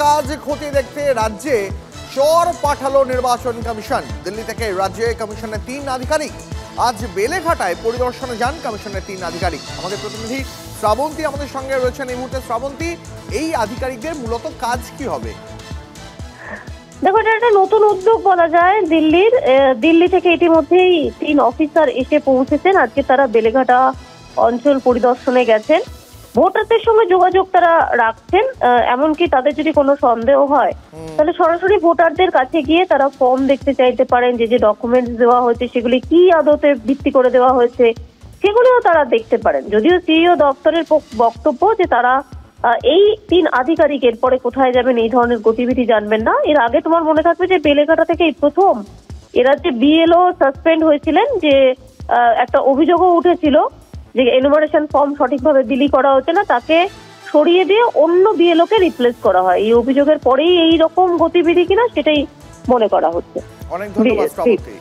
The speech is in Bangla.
কাজ খতিয়ে দেখতে রাজ্যে চর পাঠালো নির্বাচন কমিশন। দিল্লি থেকে রাজ্যে কমিশনের 3 আধিকারিক আজ বেলেঘাটায় পরিদর্শনে যান কমিশনের 3 আধিকারিক। আমাদের প্রতিনিধি শ্রাবন্তী আমাদের সঙ্গে রয়েছেন এই মুহূর্তে। শ্রাবন্তী, এই আধিকারিকদের মূলত কাজ কি হবে? দেখো, এটা একটা নতুন উদ্যোগ বলা যায় দিল্লি থেকে ইতিমধ্যেই 3 অফিসার এসে পৌঁছেছেন। আজকে তারা বেলেঘাটা অঞ্চল পরিদর্শনে গেছেন। ভোটারদের সঙ্গে যোগাযোগ তারা রাখছেন। এমনকি তাদের যদি কোনো সন্দেহ হয় তাহলে সরাসরি ভোটারদের কাছে গিয়ে তারা ফর্ম দেখতে চাইতে পারেন, যে ডকুমেন্টস দেওয়া হয়েছে সেগুলি কি আদতে ভিত্তি করে দেওয়া হয়েছে সেগুলিও তারা দেখতে পারেন। যদিও সিইও দপ্তরের বক্তব্য যে তারা এই 3 আধিকারিক এরপরে কোথায় যাবেন এই ধরনের গতিবিধি জানবেন না। এর আগে তোমার মনে থাকবে যে বেলেঘাটা থেকে এই প্রথম এরা যে বিএলও সাসপেন্ড হয়েছিলেন, যে একটা অভিযোগও উঠেছিল যে এনুমারেশন ফর্ম সঠিকভাবে বিলি করা হচ্ছে না, তাকে সরিয়ে দিয়ে অন্য বিএলও কে রিপ্লেস করা হয়। এই অভিযোগের পরেই এই রকম গতিবিধি কিনা সেটাই মনে করা হচ্ছে। অনেক ধন্যবাদ শ্রাবন্তী।